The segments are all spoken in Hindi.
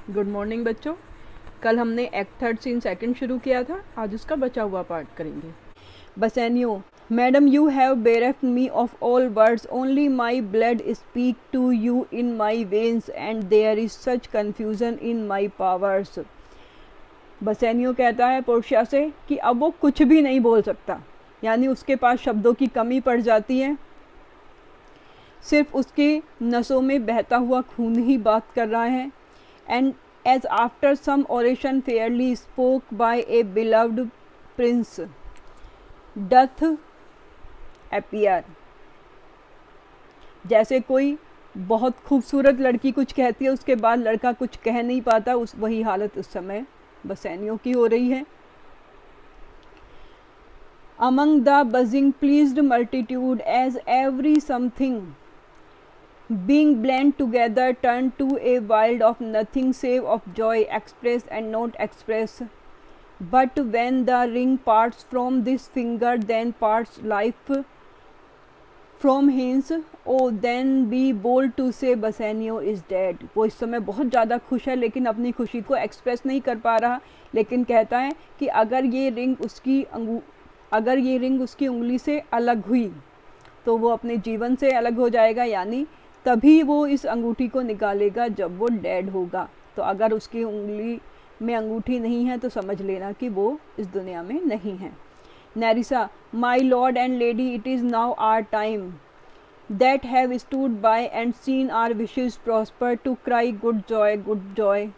गुड मॉर्निंग बच्चों। कल हमने एक्ट थर्ड सीन सेकंड शुरू किया था, आज उसका बचा हुआ पार्ट करेंगे। Bassanio, madam you have bereft me of all words, only my blood speak to you in my veins and there is such confusion in my powers. Bassanio कहता है पोर्शिया से कि अब वो कुछ भी नहीं बोल सकता, यानी उसके पास शब्दों की कमी पड़ जाती है, सिर्फ उसकी नसों में बहता हुआ खून ही बात कर रहा है। And as after some oration fairly spoke by a beloved prince doth appear, जैसे कोई बहुत खूबसूरत लड़की कुछ कहती है, उसके बाद लड़का कुछ कह नहीं पाता, उस वही हालत उस समय बसैनियों की हो रही है। Among the buzzing pleased multitude, as every something being blent together turned to a wild of nothing save of joy expressed and not expressed, but when the ring parts from this finger then parts life from hence, oh then be bold to say Bassanio is dead। वो इस समय बहुत ज़्यादा खुश है, लेकिन अपनी खुशी को एक्सप्रेस नहीं कर पा रहा, लेकिन कहता है कि अगर ये रिंग उसकी उंगली से अलग हुई तो वो अपने जीवन से अलग हो जाएगा, यानी तभी वो इस अंगूठी को निकालेगा जब वो डेड होगा। तो अगर उसकी उंगली में अंगूठी नहीं है तो समझ लेना कि वो इस दुनिया में नहीं है। Nerissa, my lord and lady, it is now our time that have stood by and seen our wishes prosper to cry good joy.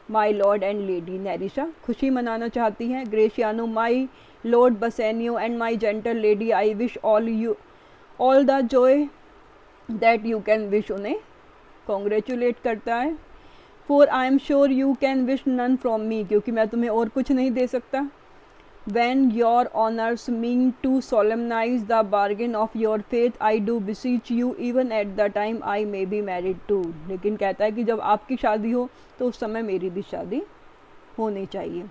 My lord and lady, Nerissa खुशी मनाना चाहती हैं। Gratiano, my lord Bassanio and my gentle lady, I wish all the joy that you can wish, उन्हें कॉन्ग्रेचुलेट करता है। For I am sure you can wish none from me, क्योंकि मैं तुम्हें और कुछ नहीं दे सकता। When your honours mean to solemnize the bargain of your faith, I do beseech you even at the time I may be married too. लेकिन कहता है कि जब आपकी शादी हो तो उस समय मेरी भी शादी होनी चाहिए।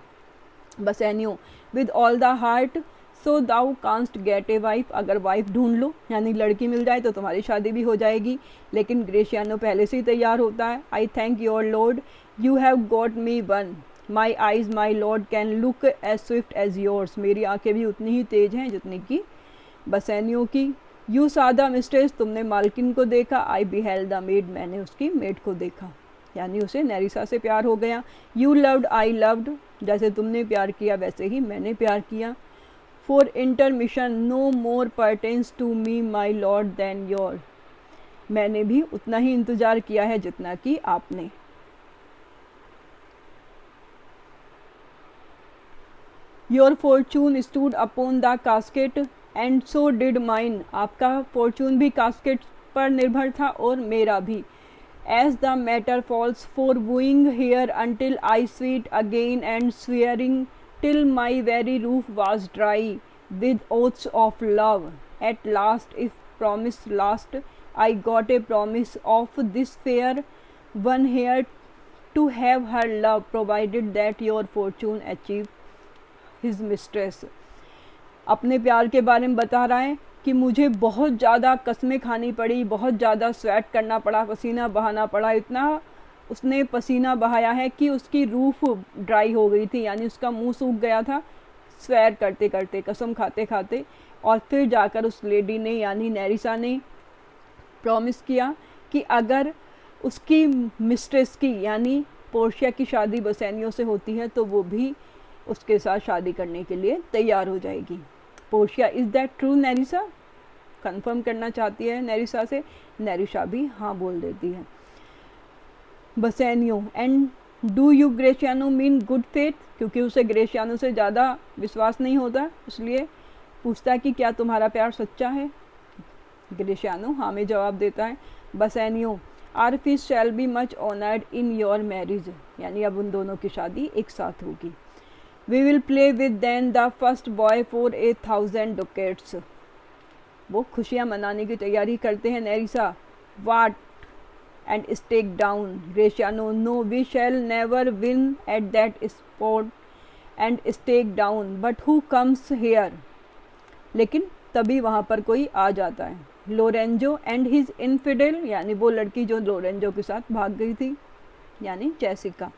Bassanio, with all the heart so thou canst get a wife, अगर वाइफ ढूंढ लो यानी लड़की मिल जाए तो तुम्हारी शादी भी हो जाएगी। लेकिन ग्रेशियानो पहले से ही तैयार होता है। I thank your lord you have got me one, my eyes my lord can look as swift as yours, मेरी आंखें भी उतनी ही तेज हैं जितनी की बसैनियों की। यू सादा मिस्ट्रेस, तुमने मालकिन को देखा। आई बिहेल्ड द मेड, मैंने उसकी मेड को देखा, यानी उसे नेरिसा से प्यार हो गया। यू लव्ड आई लव्ड, जैसे तुमने प्यार किया वैसे ही मैंने प्यार किया। For intermission no more pertains to me my lord than yours, मैंने भी उतना ही इंतज़ार किया है जितना कि आपने। Your fortune stood upon the casket and so did mine, आपका फॉर्चून भी कास्केट पर निर्भर था और मेरा भी। As the matter falls for wooing here until I sweat again and swearing till my very roof was dry with oaths of love. At last, if promise last, I got a promise of this fair one here to have her love, provided that your fortune achieve his mistress। अपने प्यार के बारे में बता रहा है कि मुझे बहुत ज़्यादा कस्में खानी पड़ी, बहुत ज़्यादा स्वेट करना पड़ा, पसीना बहाना पड़ा, इतना उसने पसीना बहाया है कि उसकी रूफ ड्राई हो गई थी, यानी उसका मुंह सूख गया था स्वेर करते करते, कसम खाते खाते। और फिर जाकर उस लेडी ने यानी नेरिसा ने प्रॉमिस किया कि अगर उसकी मिस्ट्रेस की यानी पोर्शिया की शादी बसैनियो से होती है तो वो भी उसके साथ शादी करने के लिए तैयार हो जाएगी। Portia, is that true नेरिसा, confirm करना चाहती है नेरिसा से। नेरिसा भी हाँ बोल देती है। Bassanio, and do you Gratiano mean good faith, क्योंकि उसे ग्रेशियानो से ज़्यादा विश्वास नहीं होता, इसलिए पूछता है कि क्या तुम्हारा प्यार सच्चा है। ग्रेशियानो हाँ में जवाब देता है। Bassanio, our feast shall be much honoured in your marriage, यानी अब उन दोनों की शादी एक साथ होगी। We will play with them the first boy for 1000 ducats, वो खुशियाँ मनाने की तैयारी करते हैं। नेरिसा, वाट and stake down। Graciano, no, we shall never win at that spot and stake down, but who comes here? लेकिन तभी वहाँ पर कोई आ जाता है। लोरेंजो एंड हिज इनफिडेल, यानी वो लड़की जो लोरेंजो के साथ भाग गई थी, यानी Jessica.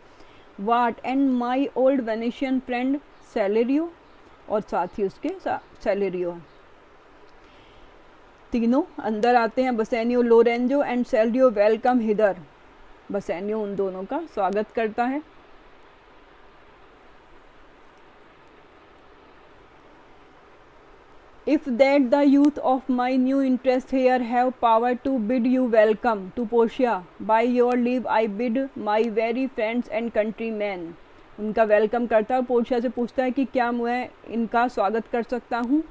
What and my old Venetian friend Salerio, और साथ ही उसके सेलेरियो। तीनों अंदर आते हैं। Bassanio, Lorenzo and Salerio welcome hither. Bassanio उन दोनों का स्वागत करता है। If that the youth of my new interest here have power to bid you welcome to Portia, by your leave I bid my very friends and countrymen। उनका वेलकम करता है। पोर्शिया से पूछता है कि क्या मैं इनका स्वागत कर सकता हूँ।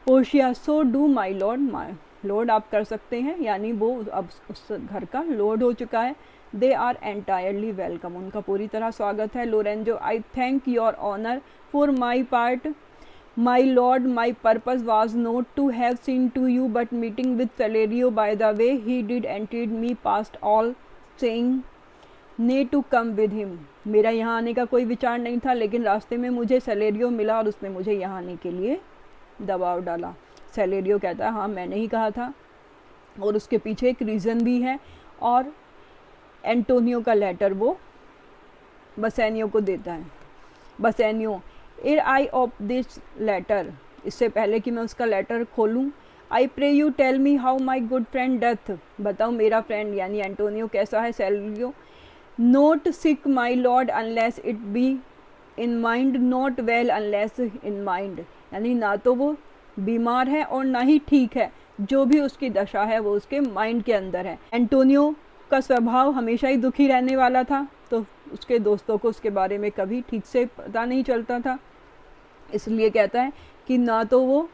Portia, so do my lord, आप कर सकते हैं, यानी वो अब उस घर का लॉर्ड हो चुका है। दे आर एंटायरली वेलकम, उनका पूरी तरह स्वागत है। Lorenzo, I thank your honour for my part My lord, my purpose was not to have seen to you, but meeting with Salerio by the way he did entreat me past all, saying nay to come with him। मेरा यहाँ आने का कोई विचार नहीं था, लेकिन रास्ते में मुझे सेलेरियो मिला और उसने मुझे यहाँ आने के लिए दबाव डाला। सेलेरियो कहता है हाँ मैंने ही कहा था, और उसके पीछे एक रीज़न भी है। और एंटोनियो का लेटर वो बसेनियो को देता है। बसेनियो, एर आई ऑफ दिस लेटर, इससे पहले कि मैं उसका लेटर खोलूँ, I pray you tell me how my good friend doth, बताओ मेरा फ्रेंड यानी एंटोनियो कैसा है। Salerio, not sick my lord unless it be in mind, not well unless in mind, यानी ना तो वो बीमार है और ना ही ठीक है, जो भी उसकी दशा है वो उसके माइंड के अंदर है। एंटोनियो का स्वभाव हमेशा ही दुखी रहने वाला था, तो उसके दोस्तों को उसके बारे में कभी ठीक से पता नहीं चलता था, इसलिए कहता है कि ना तो वो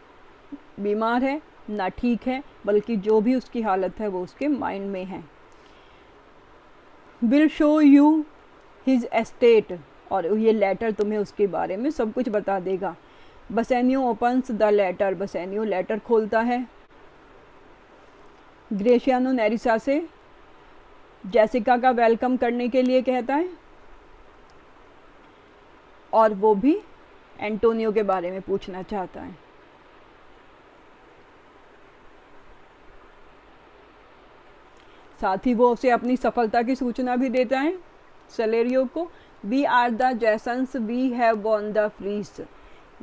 बीमार है ना ठीक है, बल्कि जो भी उसकी हालत है वो उसके माइंड में है। Will show you his estate, और ये लेटर तुम्हें उसके बारे में सब कुछ बता देगा। बसेनियो ओपन्स द लेटर, बसेनियो लेटर खोलता है। ग्रेशियानो नेरिसा से जेसिका का वेलकम करने के लिए कहता है, और वो भी एंटोनियो के बारे में पूछना चाहता है। साथ ही वो उसे अपनी सफलता की सूचना भी देता है सेलेरियो को। We are the Jasons, we have won the fleece.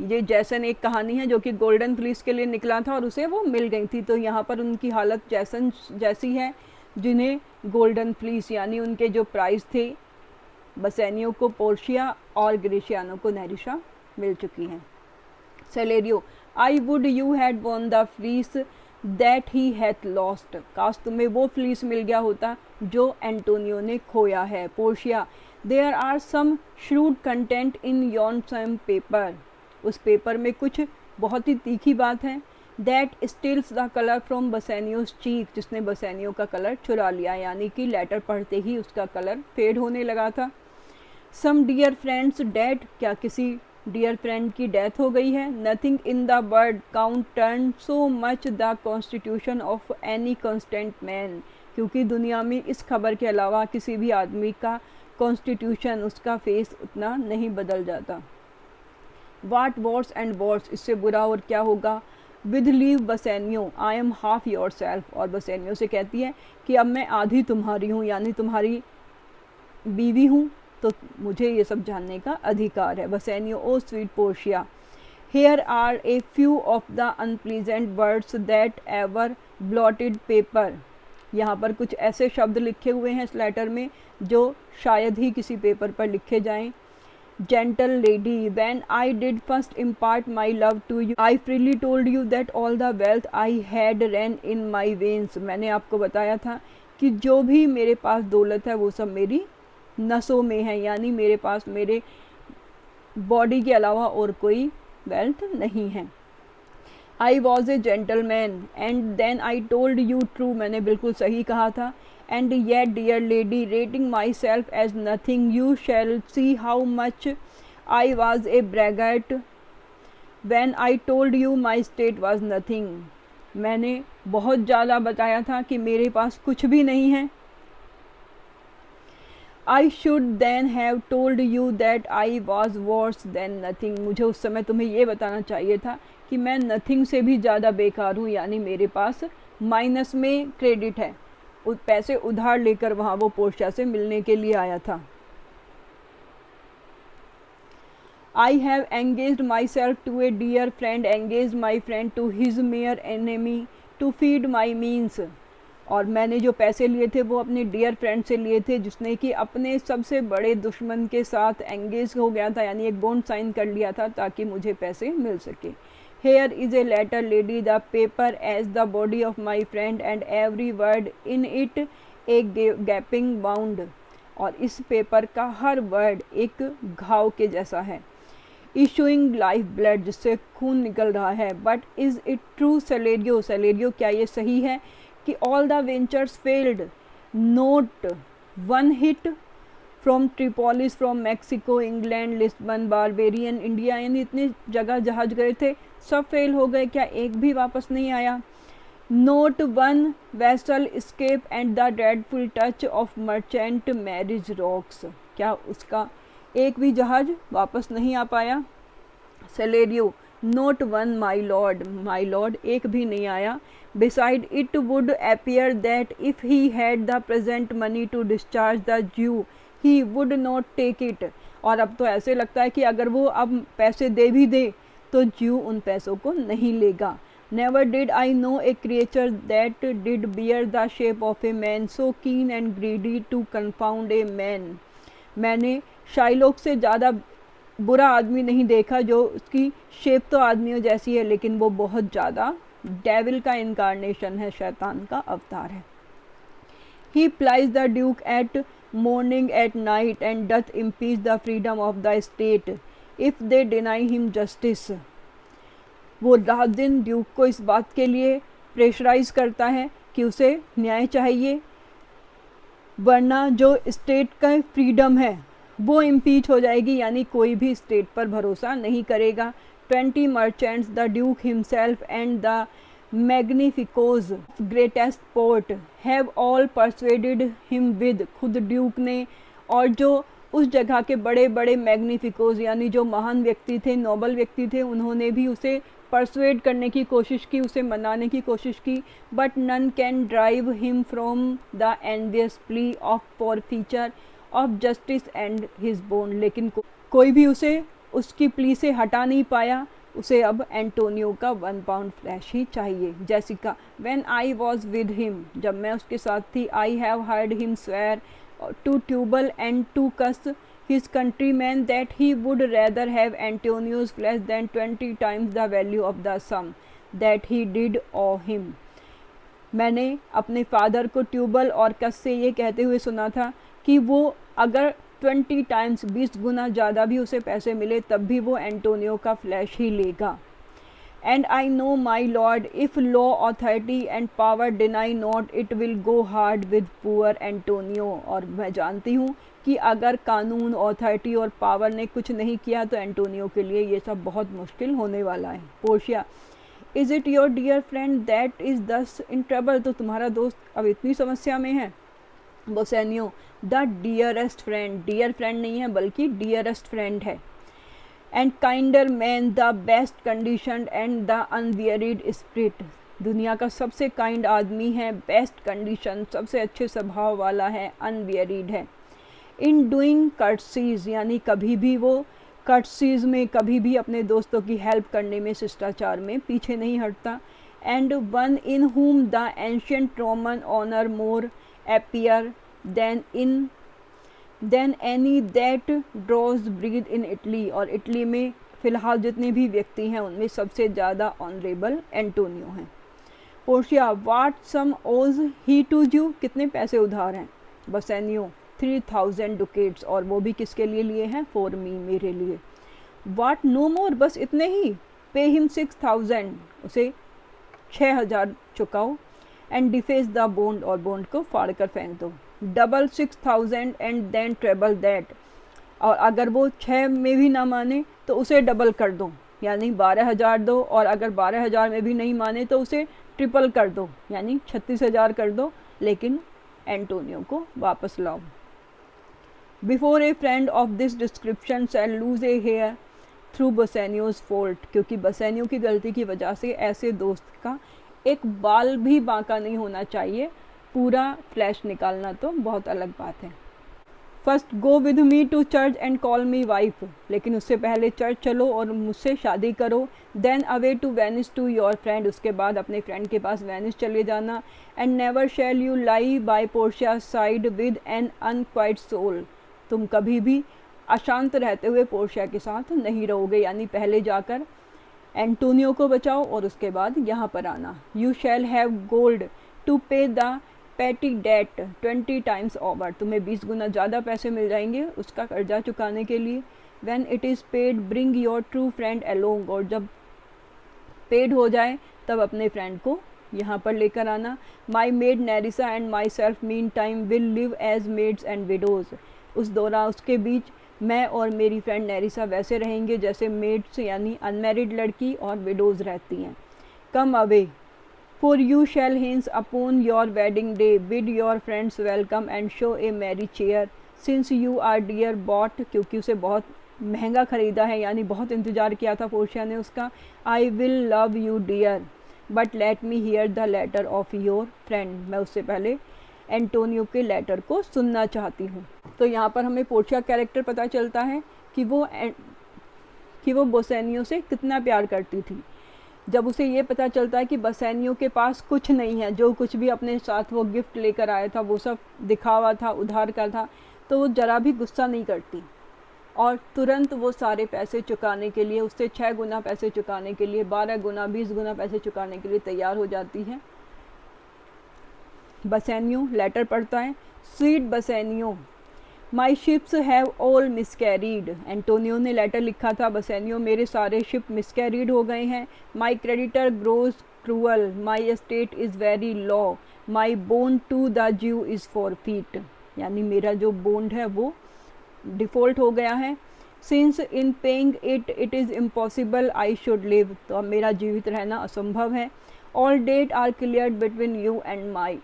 ये जैसन एक कहानी है जो कि गोल्डन फ्लीस के लिए निकला था और उसे वो मिल गई थी, तो यहाँ पर उनकी हालत जैसन जैसी है जिन्हें गोल्डन फ्लीस यानी उनके जो प्राइज थे बसेनियो को पोर्शिया और ग्रेशियानो को नेरिसा मिल चुकी हैं। Celerio, I would you had von the fleece that he hath lost, काश तुम्हें वो फ्लीस मिल गया होता जो एंटोनियो ने खोया है। Portia, there are some shrewd content in yon same paper, उस पेपर में कुछ बहुत ही तीखी बात है। That steals the colour from Bassanio's cheek, जिसने बसेनियो का कलर चुरा लिया, यानी कि लेटर पढ़ते ही उसका कलर फेड होने लगा था। सम डियर फ्रेंड्स डेड, क्या किसी डियर फ्रेंड की डेथ हो गई है। Nothing in the world count turn so much the constitution of any constant man, क्योंकि दुनिया में इस खबर के अलावा किसी भी आदमी का कॉन्स्टिट्यूशन, उसका फेस उतना नहीं बदल जाता। वाट वॉर्स एंड वॉर्स, इससे बुरा और क्या होगा। With leave Bassanio, I am half your self, और बसेनियो से कहती है कि अब मैं आधी तुम्हारी हूँ, यानी तुम्हारी बीवी हूँ, तो मुझे ये सब जानने का अधिकार है। Bassanio, O sweet Portia, here are a few of the unpleasant words that ever blotted paper, यहाँ पर कुछ ऐसे शब्द लिखे हुए हैं इस लेटर में जो शायद ही किसी पेपर पर लिखे जाएं। Gentle lady, when I did first impart my love to you, I freely told you that all the wealth I had ran in my veins, मैंने आपको बताया था कि जो भी मेरे पास दौलत है वो सब मेरी नसों में है, यानी मेरे पास मेरे बॉडी के अलावा और कोई वेल्थ नहीं है। I was a gentleman and then I told you true, मैंने बिल्कुल सही कहा था। And yet dear lady, rating myself as nothing, you shall see how much I was a braggart when I told you my state was nothing, मैंने बहुत ज़्यादा बताया था कि मेरे पास कुछ भी नहीं है। I should then have told you that I was worse than nothing, मुझे उस समय तुम्हें ये बताना चाहिए था कि मैं नथिंग से भी ज़्यादा बेकार हूँ, यानी मेरे पास माइनस में क्रेडिट है। पैसे उधार लेकर वहाँ वो पोर्शिया से मिलने के लिए आया था। I have engaged myself to a dear friend engage my friend to his mere enemy to feed my means. और मैंने जो पैसे लिए थे वो अपने डियर फ्रेंड से लिए थे जिसने कि अपने सबसे बड़े दुश्मन के साथ एंगेज हो गया था, यानी एक बॉन्ड साइन कर लिया था ताकि मुझे पैसे मिल सके। Here is a letter lady the paper as the body of my friend and every word in it a gaping wound. और इस पेपर का हर वर्ड एक घाव के जैसा है, इशूइंग लाइफ ब्लड, जिससे खून निकल रहा है। But is it true Salerio, Salerio क्या ये सही है कि all the ventures failed, not one hit from Tripolis, from Mexico, England, Lisbon, Barbarian, India, यानी इतने जगह जहाज गए थे सब फेल हो गए, क्या एक भी वापस नहीं आया। Not one vessel scape and the dreadful touch of merchant marring rocks, क्या उसका एक भी जहाज वापस नहीं आ पाया। Salerio not one my lord एक भी नहीं आया। Beside it would appear that if he had the present money to discharge the Jew he would not take it. और अब तो ऐसे लगता है कि अगर वो अब पैसे दे भी दे तो ड्यू उन पैसों को नहीं लेगा। Never did I know a creature that did bear the shape of a man so keen and greedy to confound a man. मैंने शाइलोक से ज़्यादा बुरा आदमी नहीं देखा जो उसकी शेप तो आदमियों जैसी है लेकिन वो बहुत ज़्यादा डेविल का इनकारनेशन है, शैतान का अवतार है। He plies the duke at morning at night and doth impeach the freedom of the state if they deny him justice. वो रात दिन ड्यूक को इस बात के लिए प्रेशराइज करता है कि उसे न्याय चाहिए, वरना जो स्टेट का फ्रीडम है वो इम्पीच हो जाएगी, यानी कोई भी स्टेट पर भरोसा नहीं करेगा। 20 merchants the duke himself and the magnificoes greatest port have all persuaded him with, खुद ड्यूक ने और जो उस जगह के बड़े बड़े मैग्निफिकोज यानी जो महान व्यक्ति थे, नोबल व्यक्ति थे, उन्होंने भी उसे परsuade करने की कोशिश की, उसे मनाने की कोशिश की। But none can drive him from the envious plea of forfeiture of justice and his bond, लेकिन कोई भी उसे उसकी प्ली से हटा नहीं पाया। उसे अब एंटोनियो का 1 पाउंड फ्लैश ही चाहिए। Jessica when I was with him, जब मैं उसके साथ थी, I have heard him swear to Tubal and to Chus his countryman that he would rather have Antonio's flesh than 20 times the value of the sum that he did owe him. मैंने अपने फादर को ट्यूबल और कस से ये कहते हुए सुना था कि वो अगर 20 times 20 गुना ज़्यादा भी उसे पैसे मिले तब भी वो एंटोनियो का फ्लैश ही लेगा। And I know my lord if law authority and power deny not it will go hard with poor Antonio. और मैं जानती हूँ कि अगर कानून, ऑथोरिटी और पावर ने कुछ नहीं किया तो एंटोनियो के लिए ये सब बहुत मुश्किल होने वाला है। Portia is it your dear friend that is thus in trouble, तो तुम्हारा दोस्त अब इतनी समस्या में है। Bassanio the dearest friend, dear friend नहीं है बल्कि डियरेस्ट फ्रेंड है। And kinder man the best condition and द अनवेरिड स्पिरिट, दुनिया का सबसे काइंड आदमी है, बेस्ट कंडीशन, सबसे अच्छे स्वभाव वाला है, अनवेरिड है। इन डूइंग कर्टसीज, यानी कभी भी वो कर्टसीज में कभी भी अपने दोस्तों की हेल्प करने में, शिष्टाचार में पीछे नहीं हटता। And one in whom the ancient Roman honour more appear than any that draws breath in Italy, और इटली में फ़िलहाल जितने भी व्यक्ति हैं उनमें सबसे ज़्यादा ऑनरेबल एंटोनियो हैं। Portia what sum owes he to you, कितने पैसे उधार हैं। बसेनियो 3000 ducats, और वो भी किसके लिए लिए हैं, फॉर मी, मेरे लिए। व्हाट नो मोर, बस इतने ही। पे हिम 6000, उसे 6000 चुकाओ। एंड डिफेस द बॉन्ड, और बॉन्ड को फाड़ कर फेंक दो। Double 6000 and then treble that, और अगर वो 6 में भी ना माने तो उसे डबल कर दो, यानी 12000 दो, और अगर 12000 में भी नहीं माने तो उसे ट्रिपल कर दो, यानी 36000 कर दो, लेकिन एंटोनियो को वापस लाओ। Before a friend of this description shall lose a hair through Bassanio's fault, क्योंकि बसेनियो की गलती की वजह से ऐसे दोस्त का एक बाल भी बांका नहीं होना चाहिए, पूरा फ्लैश निकालना तो बहुत अलग बात है। First go with me to church and call me wife, लेकिन उससे पहले चर्च चलो और मुझसे शादी करो। Then away to Venice to your friend, उसके बाद अपने फ्रेंड के पास वेनिस चले जाना। And never shall you lie by Portia side with an unquiet soul, तुम कभी भी अशांत रहते हुए पोर्शिया के साथ नहीं रहोगे, यानी पहले जाकर एंटोनियो को बचाओ और उसके बाद यहाँ पर आना। You shall have gold to pay the petty debt 20 times over, तुम्हें 20 गुना ज़्यादा पैसे मिल जाएंगे उसका कर्जा चुकाने के लिए। When it is paid bring your true friend along, और जब पेड हो जाए तब अपने फ्रेंड को यहाँ पर लेकर आना। My maid Nerissa and my self meantime will live as maids and widows, उस दौरान उसके बीच मैं और मेरी फ्रेंड नेरिसा वैसे रहेंगे जैसे मेड्स यानी अनमैरिड लड़की और विडोज़ रहती हैं। कम away For you shall hence upon your wedding day bid your friends welcome and show a merry cheer, since you are dear bought, क्योंकि उसे बहुत महंगा ख़रीदा है, यानी बहुत इंतज़ार किया था पोर्शिया ने उसका। I will love you dear, but let me hear the letter of your friend, मैं उससे पहले एंटोनियो के लेटर को सुनना चाहती हूँ। तो यहाँ पर हमें पोर्शिया कैरेक्टर पता चलता है कि वो बोसेनियो से कितना प्यार करती थी। जब उसे ये पता चलता है कि बसेनियो के पास कुछ नहीं है, जो कुछ भी अपने साथ वो गिफ्ट लेकर आया था वो सब दिखावा था, उधार का था, तो वो ज़रा भी गुस्सा नहीं करती और तुरंत वो सारे पैसे चुकाने के लिए, उससे 6 गुना पैसे चुकाने के लिए, 12 गुना 20 गुना पैसे चुकाने के लिए तैयार हो जाती है। बसेनियो लेटर पढ़ता है। Sweet Bassanio, my ships have all miscarried, Antonio ने लेटर लिखा था बसेनियो मेरे सारे शिप मिसकैरीड हो गए हैं। My creditor grows cruel, my estate is very low, my bond to the Jew is forfeit, यानी मेरा जो बोंड है वो डिफ़ॉल्ट हो गया है। Since in paying it is impossible I should live, तो अब मेरा जीवित रहना असंभव है। All debt are cleared between you and my,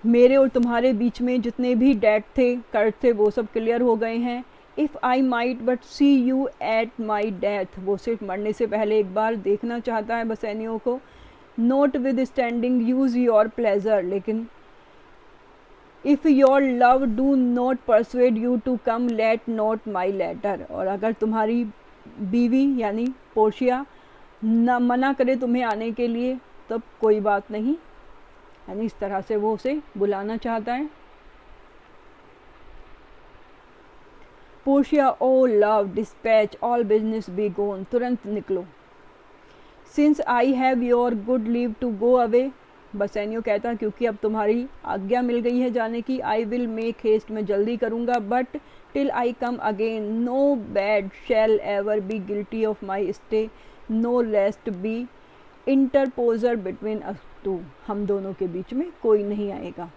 मेरे और तुम्हारे बीच में जितने भी डेट थे, कर्ज थे, वो सब क्लियर हो गए हैं। If I might but see you at my death, वो सिर्फ मरने से पहले एक बार देखना चाहता है बसेनियो को। Notwithstanding use your pleasure, लेकिन if your love do not persuade you to come let not my letter, और अगर तुम्हारी बीवी यानी पोर्शिया न मना करे तुम्हें आने के लिए तब कोई बात नहीं, यानी इस तरह से वो उसे बुलाना चाहता है। Portia, O love dispatch all business be gone, तुरंत निकलो। Since I have your good leave to go away, Bassanio कहता क्योंकि अब तुम्हारी आज्ञा मिल गई है जाने की। आई विल मेक हेस्ट, मैं जल्दी करूँगा। But till I come again no bed shall ever be guilty of my stay, no rest be interposer between us two, हम दोनों के बीच में कोई नहीं आएगा।